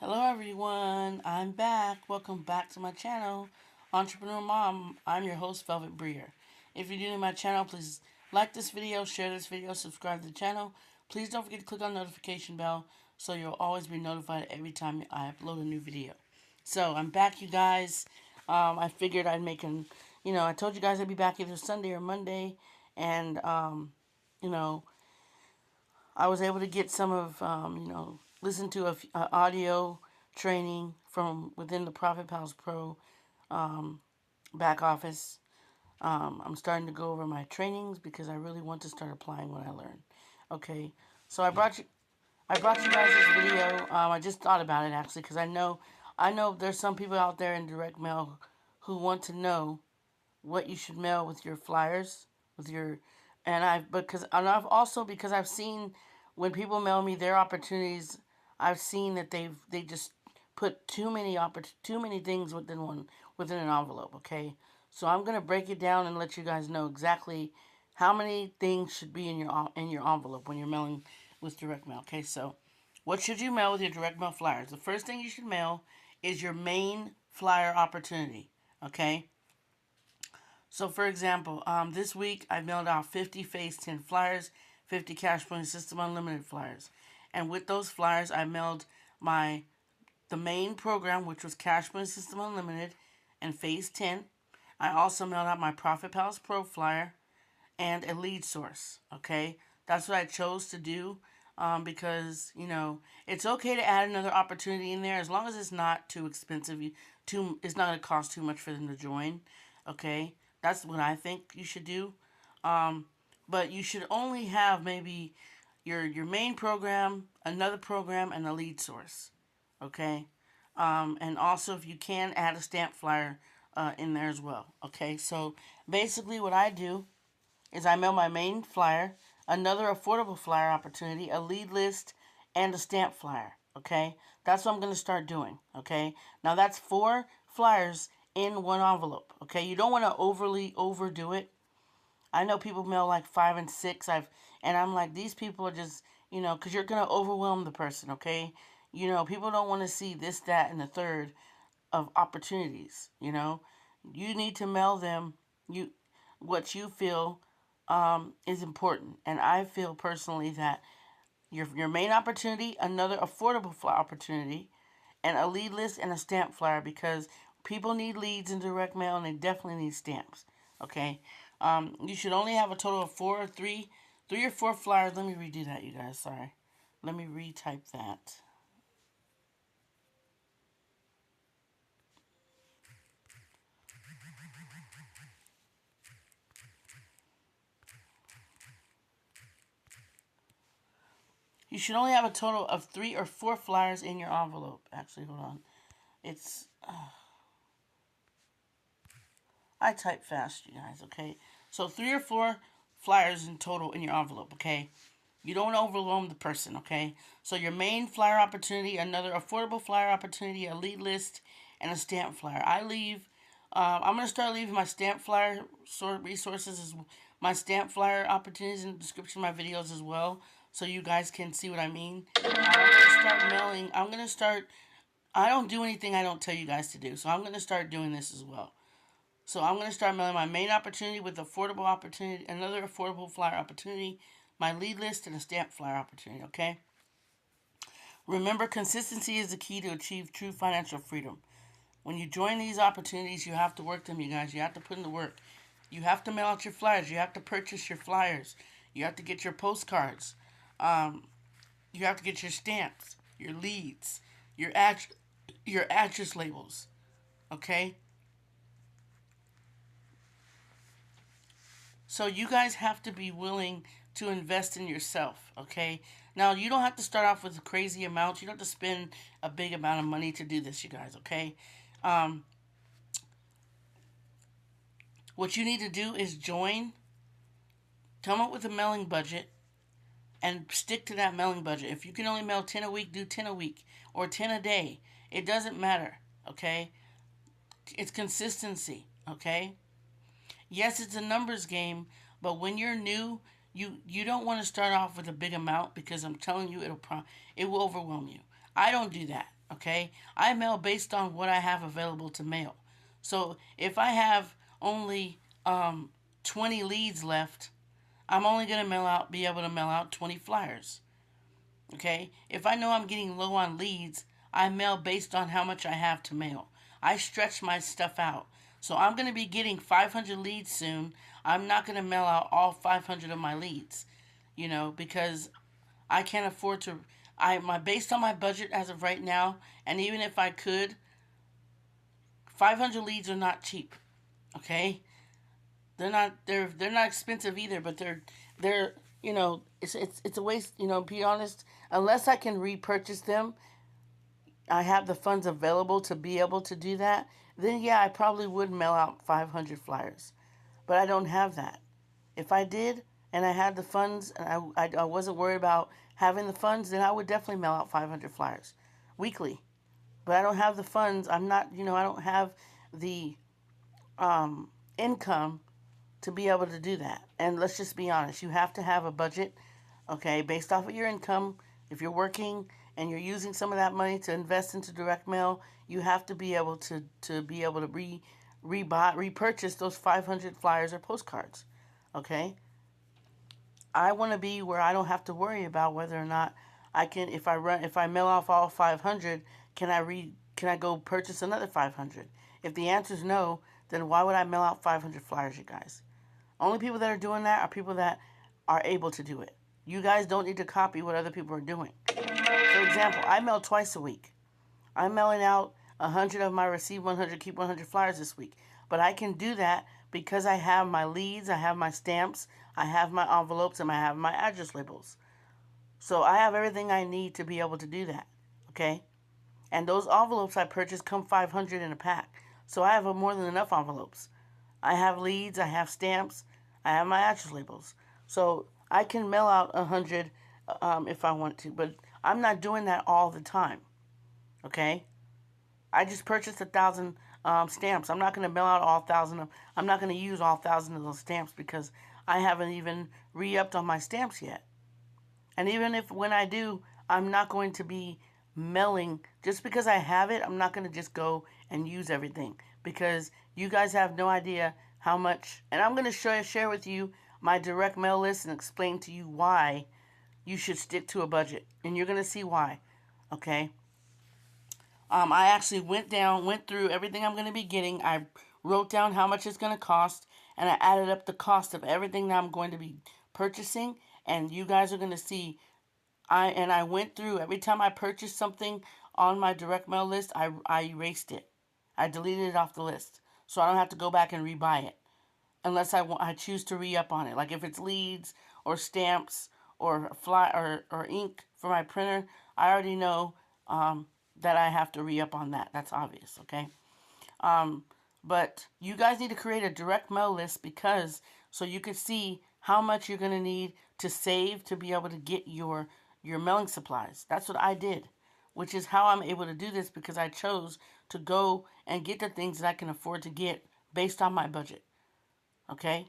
Hello everyone, I'm back. Welcome back to my channel, Entrepreneur Mom. I'm your host, Velvet Briere. If you're new to my channel, please like this video, share this video, subscribe to the channel. Please don't forget to click on the notification bell so you'll always be notified every time I upload a new video. So I'm back, you guys. I figured I'd make I told you guys I'd be back either Sunday or Monday, and you know, I was able to get some of, listen to a audio training from within the Profit Pals Pro back office. I'm starting to go over my trainings because I really want to start applying what I learned. Okay, so I brought you guys this video. I just thought about it actually because I know there's some people out there in direct mail who want to know what you should mail with your flyers, with your, and I've also, because I've seen when people mail me their opportunities, I've seen that they just put too many things within an envelope. Okay, so I'm gonna break it down and let you guys know exactly how many things should be in your envelope when you're mailing with direct mail. Okay, so what should you mail with your direct mail flyers? The first thing you should mail is your main flyer opportunity. Okay, so, for example, this week I mailed out 50 Phase 10 flyers, 50 Cash Point System Unlimited flyers. And with those flyers, I mailed the main program, which was Cash Point System Unlimited and Phase 10. I also mailed out my Profit Pals Pro flyer and a lead source. Okay, that's what I chose to do because it's okay to add another opportunity in there as long as it's not too expensive. It's not going to cost too much for them to join. Okay, that's what I think you should do. But you should only have maybe your main program, another program, and a lead source. Okay, and also if you can add a stamp flyer in there as well. Okay, so basically what I do is I mail my main flyer, another affordable flyer opportunity, a lead list, and a stamp flyer. Okay, that's what I'm going to start doing. Okay, now that's 4 flyers in one envelope. Okay, you don't want to overdo it. I know people mail like 5 and 6. And I'm like, these people are just, because you're going to overwhelm the person. Okay, people don't want to see this, that, and the third of opportunities. You need to mail them what you feel is important. And I feel personally that your main opportunity, another affordable flyer opportunity, and a lead list and a stamp flyer, because people need leads in direct mail and they definitely need stamps. Okay, you should only have a total of 3 or 4 flyers. Let me redo that, you guys. Sorry, let me retype that. You should only have a total of 3 or 4 flyers in your envelope. Actually, hold on. It's I type fast, you guys. Okay, so 3 or 4 flyers in total in your envelope. Okay, you don't overwhelm the person. Okay, so your main flyer opportunity, another affordable flyer opportunity, a lead list, and a stamp flyer. I'm gonna start leaving my stamp flyer resources as my stamp flyer opportunities in the description of my videos as well, so you guys can see what I mean. I'm gonna start mailing. I'm gonna start. I don't do anything I don't tell you guys to do, so I'm gonna start doing this as well. So I'm going to start mailing my main opportunity with affordable opportunity, another affordable flyer opportunity, my lead list, and a stamp flyer opportunity. Okay. Remember, consistency is the key to achieve true financial freedom. When you join these opportunities, you have to work them, you guys. You have to put in the work. You have to mail out your flyers. You have to purchase your flyers. You have to get your postcards. You have to get your stamps, your leads, your address labels. Okay. So you guys have to be willing to invest in yourself, okay? Now, you don't have to start off with crazy amounts. You don't have to spend a big amount of money to do this, you guys, okay? What you need to do is come up with a mailing budget, and stick to that mailing budget. If you can only mail 10 a week, do 10 a week or 10 a day. It doesn't matter, okay? It's consistency, okay? Yes, it's a numbers game, but when you're new, you don't want to start off with a big amount, because I'm telling you, it will overwhelm you. I don't do that, okay? I mail based on what I have available to mail. So if I have only 20 leads left, I'm only going to be able to mail out 20 flyers, okay? If I know I'm getting low on leads, I mail based on how much I have to mail. I stretch my stuff out. So I'm going to be getting 500 leads soon. I'm not going to mail out all 500 of my leads, because I can't afford to. Based on my budget as of right now, and even if I could, 500 leads are not cheap. Okay, they're not expensive either, but they're it's a waste. Be honest. Unless I can repurchase them, I have the funds available to be able to do that. Then yeah, I probably would mail out 500 flyers, but I don't have that. If I did and I had the funds and I wasn't worried about having the funds, then I would definitely mail out 500 flyers weekly. But I don't have the funds. I'm not, I don't have the income to be able to do that. And let's just be honest, you have to have a budget, okay, based off of your income. If you're working and you're using some of that money to invest into direct mail, you have to be able to repurchase those 500 flyers or postcards, okay? I want to be where I don't have to worry about whether or not I can, if I mail off all 500, can I go purchase another 500? If the answer is no, then why would I mail out 500 flyers, you guys? Only people that are doing that are people that are able to do it. You guys don't need to copy what other people are doing. For example, I mail twice a week. I'm mailing out 100 of my receive 100, keep 100 flyers this week. But I can do that because I have my leads, I have my stamps, I have my envelopes, and I have my address labels. So I have everything I need to be able to do that, okay? And those envelopes I purchased come 500 in a pack. So I have more than enough envelopes. I have leads, I have stamps, I have my address labels. So I can mail out 100 if I want to, but I'm not doing that all the time, okay? I just purchased 1,000 stamps. I'm not going to mail out all 1,000 of. I'm not going to use all 1,000 of those stamps because I haven't even re-upped on my stamps yet. And even if when I do, I'm not going to be mailing just because I have it. I'm not going to just go and use everything because you guys have no idea how much. And I'm going to share with you my direct mail list and explain to you why you should stick to a budget, and you're going to see why. Okay. I actually went through everything I'm going to be getting. I wrote down how much it's going to cost, and I added up the cost of everything that I'm going to be purchasing, and you guys are going to see. I went through every time I purchased something on my direct mail list, I erased it. I deleted it off the list, so I don't have to go back and rebuy it unless I choose to re-up on it. Like if it's leads or stamps or or ink for my printer, I already know that I have to re-up on that. That's obvious, okay? But you guys need to create a direct mail list because so you can see how much you're going to need to save to be able to get your mailing supplies. That's what I did, which is how I'm able to do this because I chose to go and get the things that I can afford to get based on my budget. Okay?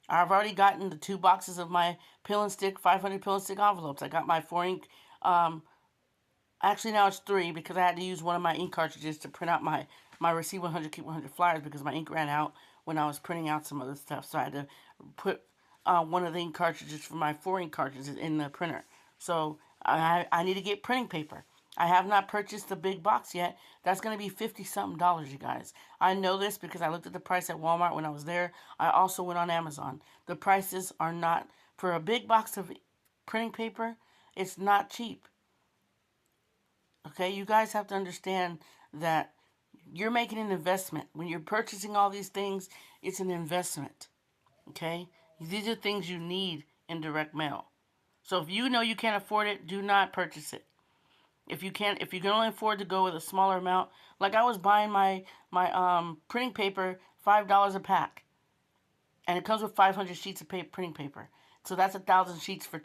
I've already gotten the 2 boxes of my pill and stick, 500 pill and stick envelopes. I got my 4 ink, actually now it's 3 because I had to use one of my ink cartridges to print out my receive 100, keep 100 flyers because my ink ran out when I was printing out some other stuff. So I had to put one of the ink cartridges for my 4 ink cartridges in the printer. So I need to get printing paper. I have not purchased the big box yet. That's going to be $50-something, you guys. I know this because I looked at the price at Walmart when I was there. I also went on Amazon. The prices are not, for a big box of printing paper, it's not cheap. Okay, you guys have to understand that you're making an investment. When you're purchasing all these things, it's an investment. Okay? These are things you need in direct mail. So if you know you can't afford it, do not purchase it. If you can only afford to go with a smaller amount, like I was buying my printing paper $5 a pack, and it comes with 500 sheets of printing paper. So that's 1,000 sheets for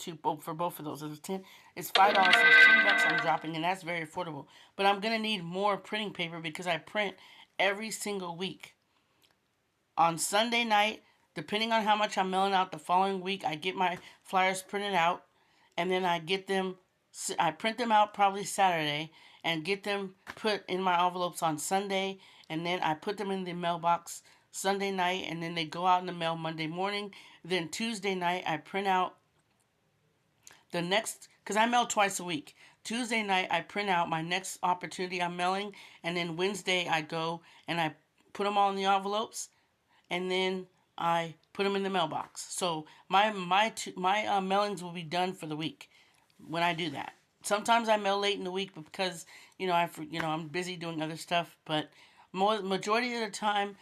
both of those. It's $5, so it's $10 I'm dropping, and that's very affordable. But I'm gonna need more printing paper because I print every single week. On Sunday night, depending on how much I'm mailing out the following week, I get my flyers printed out, and then I get them I print them out probably Saturday and get them put in my envelopes on Sunday, and then I put them in the mailbox Sunday night, and then they go out in the mail Monday morning. Then Tuesday night I print out the next, because I mail twice a week. Tuesday night I print out my next opportunity I'm mailing, and then Wednesday I go and I put them all in the envelopes, and then I put them in the mailbox. So my mailings will be done for the week when I do that. Sometimes I mail late in the week because I'm busy doing other stuff. But majority of the time,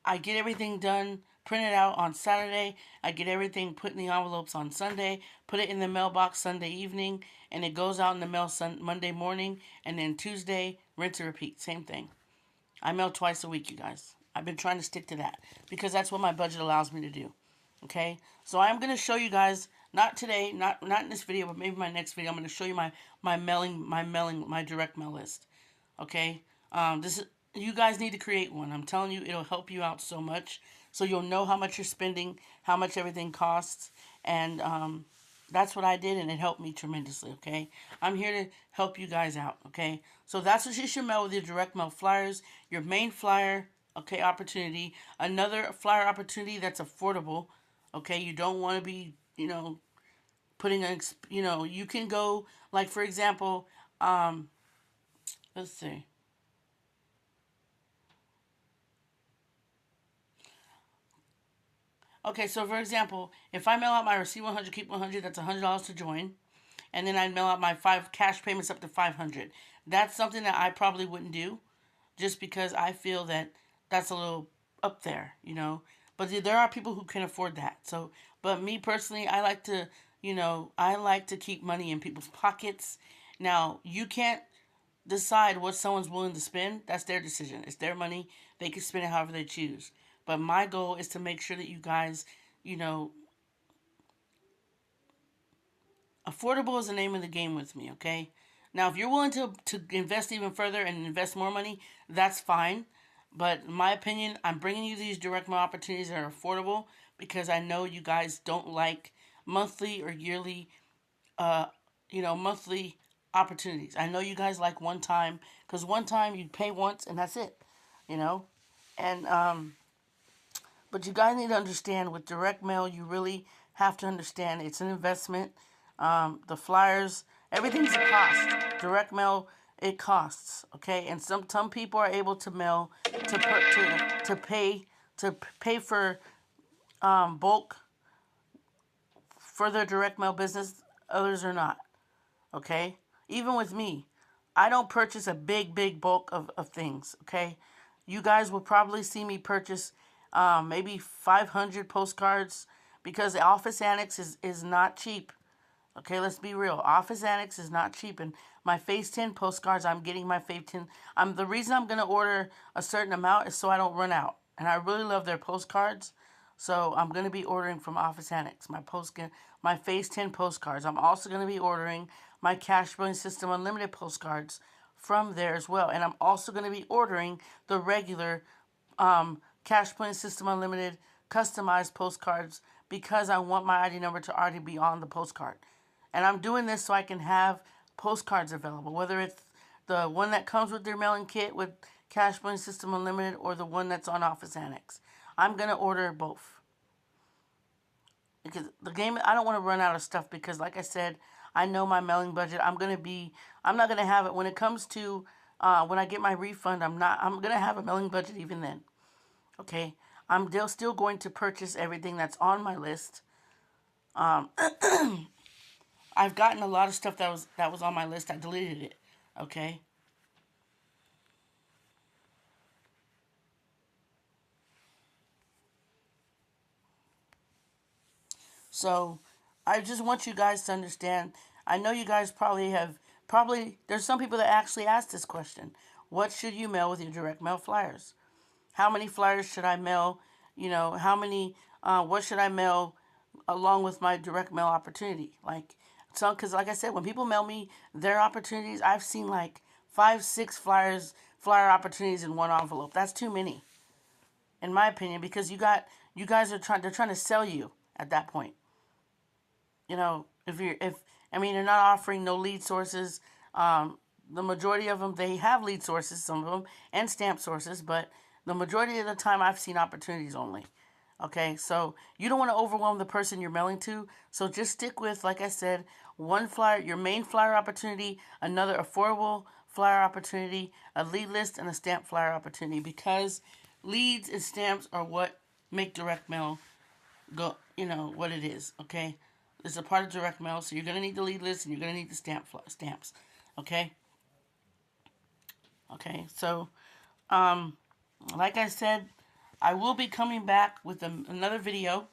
I get everything done, printed out on Saturday. I get everything put in the envelopes on Sunday, put it in the mailbox Sunday evening, and it goes out in the mail Monday morning. And then Tuesday, rinse and repeat, same thing. I mail twice a week, you guys. I've been trying to stick to that because that's what my budget allows me to do. Okay, so I'm going to show you guys, not today, not in this video, but maybe my next video. I'm going to show you my direct mail list. Okay, this is, you guys need to create one. I'm telling you, it'll help you out so much. So you'll know how much you're spending, how much everything costs, and that's what I did, and it helped me tremendously. Okay, I'm here to help you guys out. Okay, so that's what you should mail with your direct mail flyers. Your main flyer, okay, opportunity. Another flyer opportunity that's affordable. Okay, you don't want to be, putting an, you can go, like, for example, let's see. Okay, so for example, if I mail out my receive 100, keep 100, that's $100 to join. And then I mail out my 5 cash payments up to 500. That's something that I probably wouldn't do just because I feel that that's a little up there. But there are people who can afford that. So, but me personally, I like to keep money in people's pockets. Now, you can't decide what someone's willing to spend. That's their decision. It's their money. They can spend it however they choose. But my goal is to make sure that you guys, affordable is the name of the game with me, okay? Now, if you're willing to invest even further and invest more money, that's fine. But in my opinion, I'm bringing you these direct mail opportunities that are affordable because I know you guys don't like monthly or yearly, monthly opportunities. I know you guys like one time because one time you pay once and that's it, you know? And, but you guys need to understand with direct mail, you really have to understand it's an investment. The flyers, everything's a cost. Direct mail, it costs, okay? And some people are able to mail to pay for bulk for their direct mail business. Others are not, okay? Even with me, I don't purchase a big bulk of things, okay? You guys will probably see me purchase maybe 500 postcards because the Office Annex is not cheap. Okay, let's be real. Office Annex is not cheap, and my Phase 10 postcards, I'm getting my Phase 10. The reason I'm going to order a certain amount is so I don't run out, and I really love their postcards, so I'm going to be ordering from Office Annex, my Phase 10 postcards. I'm also going to be ordering my Cash Billing System Unlimited postcards from there as well, and I'm also going to be ordering the regular Cash Billing System Unlimited customized postcards because I want my ID number to already be on the postcard. And I'm doing this so I can have postcards available, whether it's the one that comes with their mailing kit with Cash Billing System Unlimited or the one that's on Office Annex. I'm going to order both. Because I don't want to run out of stuff because, like I said, I know my mailing budget. I'm not going to have it. When it comes to, when I get my refund, I'm going to have a mailing budget even then. Okay? I'm still going to purchase everything that's on my list. I've gotten a lot of stuff that was on my list. I deleted it. Okay? So, I just want you guys to understand. I know you guys there's some people that actually ask this question. What should you mail with your direct mail flyers? How many flyers should I mail? What should I mail along with my direct mail opportunity? Because like I said, when people mail me their opportunities, I've seen like 5, 6 flyer opportunities in one envelope. That's too many, in my opinion, because they're trying to sell you at that point. If I mean, they're not offering no lead sources. The majority of them, they have lead sources, some of them, and stamp sources, but the majority of the time I've seen opportunities only. Okay, so you don't want to overwhelm the person you're mailing to. So just stick with, like I said, one flyer, your main flyer opportunity, another affordable flyer opportunity, a lead list, and a stamp flyer opportunity, because leads and stamps are what make direct mail go, what it is. Okay, it's a part of direct mail, so you're going to need the lead list and you're going to need the stamps. Okay. Okay, so like I said, I will be coming back with another video,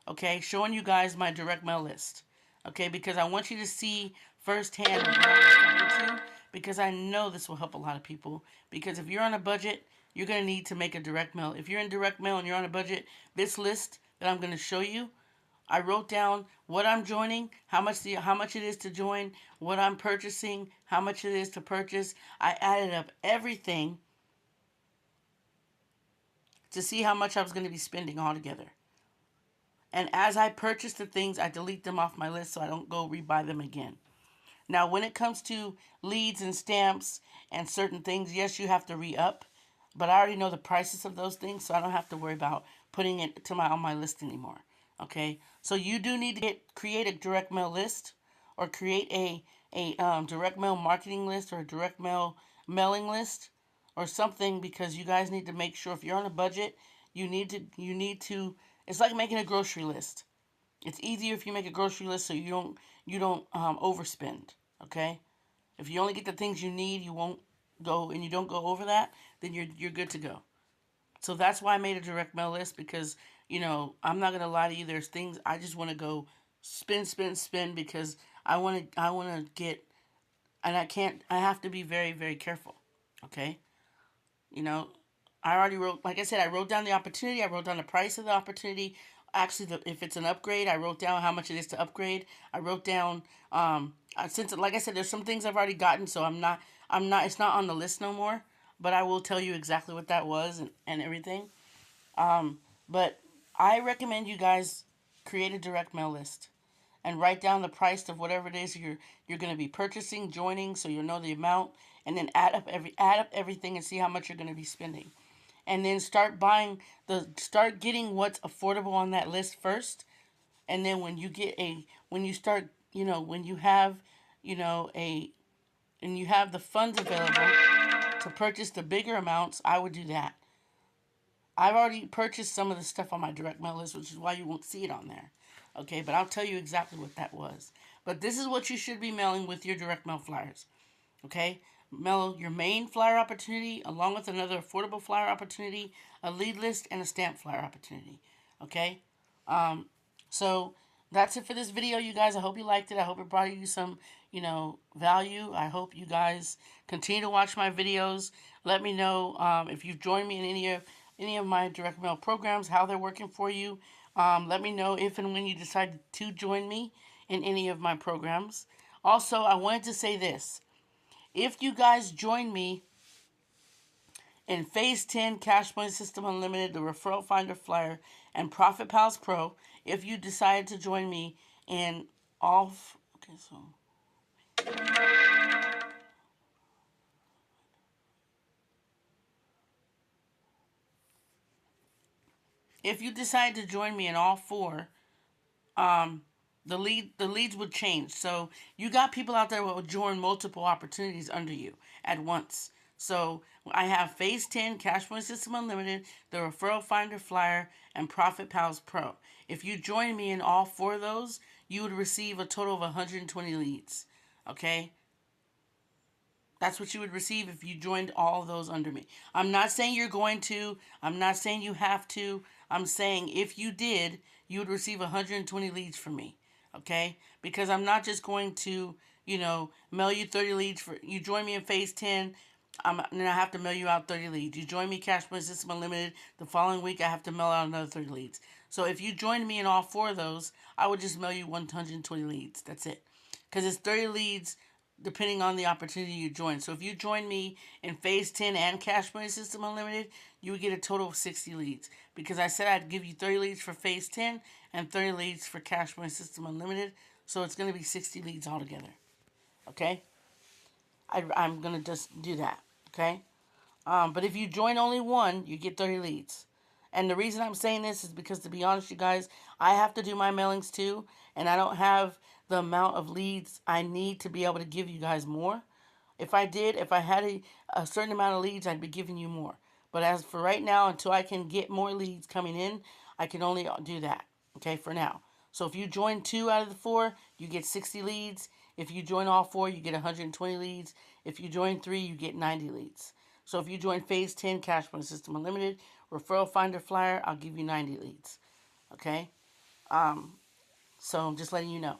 okay, showing you guys my direct mail list, okay, because I want you to see firsthand what I'm referring to, because I know this will help a lot of people, because if you're on a budget, you're going to need to make a direct mail. If you're in direct mail and you're on a budget, this list that I'm going to show you, I wrote down what I'm joining, how much it is to join, what I'm purchasing, how much it is to purchase. I added up everything to see how much I was going to be spending altogether. And as I purchase the things, I delete them off my list so I don't go rebuy them again. Now, when it comes to leads and stamps and certain things, yes, you have to re-up. But I already know the prices of those things, so I don't have to worry about putting it on my list anymore. Okay, so you do need to create a direct mail list, or create a direct mail marketing list, or a direct mail mailing list, or something, because you guys need to make sure, if you're on a budget, you need to. It's like making a grocery list. It's easier if you make a grocery list so you don't overspend. Okay, if you only get the things you need, you won't go, and you don't go over that, then you're good to go. So that's why I made a direct mail list, because I'm not gonna lie to you. There's things I just want to go spend, because I want to get, and I can't. I have to be very, very careful. Okay, you know, I already wrote, like I said, I wrote down the opportunity. I wrote down the price of the opportunity. Actually, if it's an upgrade, I wrote down how much it is to upgrade. I wrote down, since, like I said, there's some things I've already gotten, so it's not on the list no more. But I will tell you exactly what that was, and everything. But I recommend you guys create a direct mail list and write down the price of whatever it is you're going to be purchasing, joining, so you'll know the amount, and then add up everything and see how much you're going to be spending. And then start getting what's affordable on that list first. And then when you start, when you have, and you have the funds available to purchase the bigger amounts, I would do that. I've already purchased some of the stuff on my direct mail list, which is why you won't see it on there. Okay, but I'll tell you exactly what that was. But this is what you should be mailing with your direct mail flyers. Okay, mail your main flyer opportunity along with another affordable flyer opportunity, a lead list, and a stamp flyer opportunity. Okay, so that's it for this video, you guys. I hope you liked it. I hope it brought you some, value. I hope you guys continue to watch my videos. Let me know if you've joined me in any of my direct mail programs, how they're working for you. Let me know if and when you decide to join me in any of my programs. Also, I wanted to say this. If you guys join me in Phase 10, Cash Money System Unlimited, the Referral Finder Flyer, and Profit Pals Pro, if you decide to join me in all... Okay, so... If you decide to join me in all four, the leads would change. So you got people out there that will join multiple opportunities under you at once. So I have Phase 10, Cash Money System Unlimited, the Referral Finder Flyer, and Profit Pals Pro. If you join me in all four of those, you would receive a total of 120 leads. Okay? That's what you would receive if you joined all of those under me. I'm not saying you're going to. I'm not saying you have to. I'm saying if you did, you would receive 120 leads from me. Okay? Because I'm not just going to, mail you 30 leads for you join me in Phase 10. Then I have to mail you out 30 leads. You join me Cash Money System Unlimited. The following week, I have to mail out another 30 leads. So if you join me in all four of those, I would just mail you 120 leads. That's it. Because it's 30 leads depending on the opportunity you join. So if you join me in Phase 10 and Cash Money System Unlimited, you would get a total of 60 leads. Because I said I'd give you 30 leads for Phase 10 and 30 leads for Cash Money System Unlimited. So it's going to be 60 leads altogether. Okay? I'm going to just do that. Okay? But if you join only one, you get 30 leads. And the reason I'm saying this is because, to be honest, you guys, I have to do my mailings too, and I don't have the amount of leads I need to be able to give you guys more. If I did, if I had a certain amount of leads, I'd be giving you more. But as for right now, until I can get more leads coming in, I can only do that, okay, for now. So if you join 2 out of the 4, you get 60 leads. If you join all 4, you get 120 leads. If you join 3, you get 90 leads. So if you join Phase 10 Cash Money System Unlimited, Referral Finder Flyer, I'll give you 90 leads, okay? So I'm just letting you know.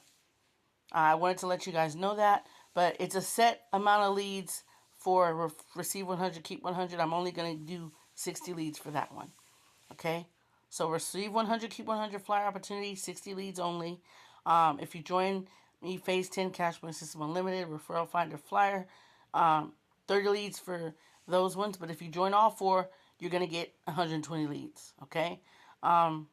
I wanted to let you guys know that, but it's a set amount of leads for Receive 100, Keep 100. I'm only going to do 60 leads for that one, okay? So Receive 100, Keep 100 flyer opportunity, 60 leads only. If you join me, Phase 10 Cash Money System Unlimited, Referral Finder Flyer, 30 leads for those ones. But if you join all 4, you're going to get 120 leads, okay? But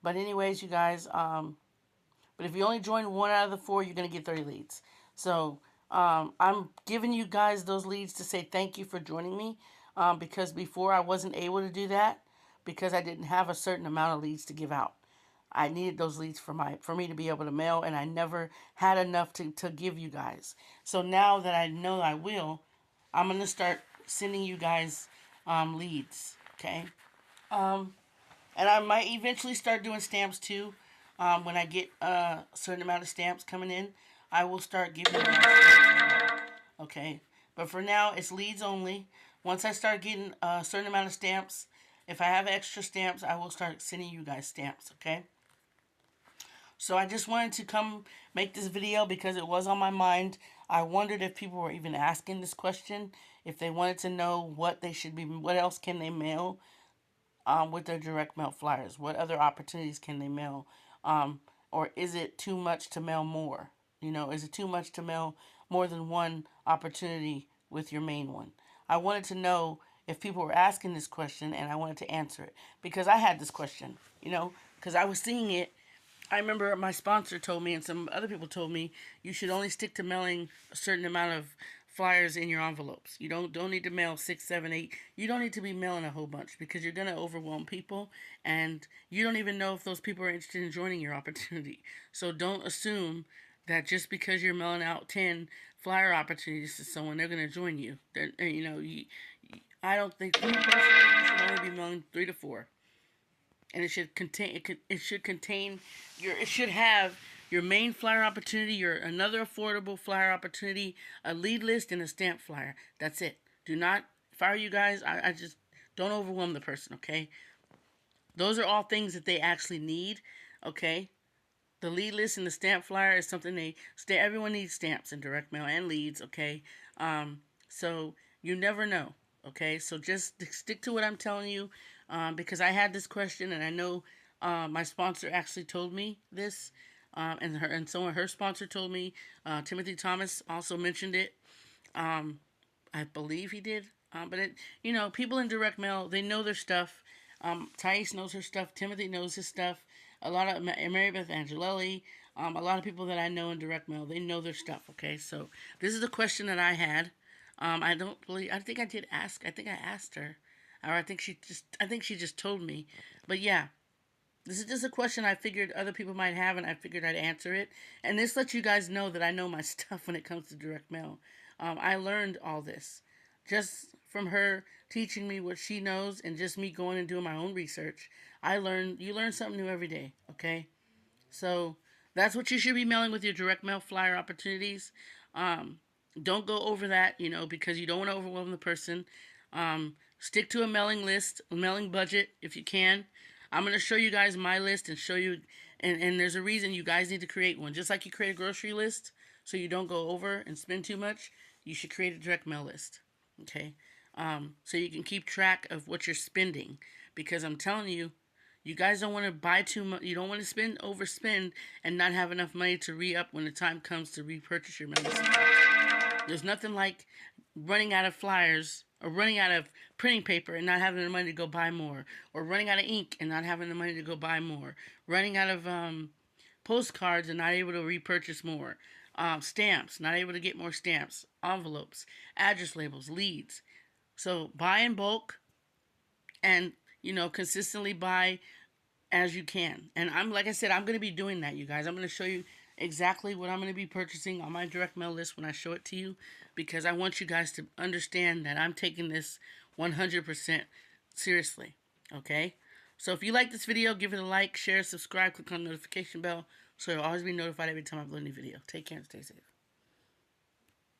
anyways, you guys, but if you only join 1 out of the 4, you're going to get 30 leads. So I'm giving you guys those leads to say thank you for joining me, because before I wasn't able to do that because I didn't have a certain amount of leads to give out. I needed those leads for me to be able to mail, and I never had enough to give you guys. So now that I know I will, I'm going to start sending you guys leads, okay? And I might eventually start doing stamps too. When I get a certain amount of stamps coming in, I will start giving you guys stamps. Okay? But for now, it's leads only. Once I start getting a certain amount of stamps, if I have extra stamps, I will start sending you guys stamps, okay? So I just wanted to come make this video because it was on my mind. I wondered if people were even asking this question, if they wanted to know what else can they mail with their direct mail flyers. What other opportunities can they mail? Or is it too much to mail more? Is it too much to mail more than one opportunity with your main one? I wanted to know if people were asking this question, and I wanted to answer it because I had this question, because I was seeing it. I remember my sponsor told me, and some other people told me, you should only stick to mailing a certain amount of flyers in your envelopes. You don't need to mail 6, 7, 8. You don't need to be mailing a whole bunch because you're going to overwhelm people, and you don't even know if those people are interested in joining your opportunity. So don't assume that just because you're mailing out 10 flyer opportunities to someone, they're going to join you. I don't think, personally, you should only be mailing 3 to 4. And it should have your main flyer opportunity, your another affordable flyer opportunity, a lead list, and a stamp flyer. That's it. Do not, if I were you guys, I just don't overwhelm the person, okay? Those are all things that they actually need, okay? The lead list and the stamp flyer is something everyone needs stamps in direct mail and leads, okay? So you never know, okay? So just stick to what I'm telling you, because I had this question, and I know my sponsor actually told me this, and someone, her sponsor told me. Timothy Thomas also mentioned it. I believe he did. But people in direct mail, they know their stuff. Thais knows her stuff. Timothy knows his stuff. A lot of Mary Beth Angelelli, a lot of people that I know in direct mail, they know their stuff. Okay, so this is the question that I had. I think I did ask. I think I asked her, or I think she just told me. But yeah, this is just a question I figured other people might have, and I figured I'd answer it. And this lets you guys know that I know my stuff when it comes to direct mail. I learned all this just from her teaching me what she knows, and just me going and doing my own research. You learn something new every day, okay? So that's what you should be mailing with your direct mail flyer opportunities. Don't go over that, because you don't want to overwhelm the person. Stick to a mailing list, a mailing budget if you can. I'm going to show you guys my list and show you, and there's a reason you guys need to create one. Just like you create a grocery list so you don't go over and spend too much, you should create a direct mail list, okay? So you can keep track of what you're spending, because I'm telling you, you guys don't want to buy too much. You don't want to overspend and not have enough money to re-up when the time comes to repurchase your mailing supplies. There's nothing like running out of flyers, or running out of printing paper and not having the money to go buy more, or running out of ink and not having the money to go buy more, running out of postcards and not able to repurchase more. Stamps, not able to get more stamps. Envelopes, address labels, leads. So buy in bulk and, consistently buy as you can. And like I said, I'm going to be doing that, you guys. I'm going to show you exactly what I'm going to be purchasing on my direct mail list when I show it to you, because I want you guys to understand that I'm taking this 100% seriously. Okay? So if you like this video, give it a like, share, subscribe, click on the notification bell so you'll always be notified every time I upload a new video. Take care and stay safe.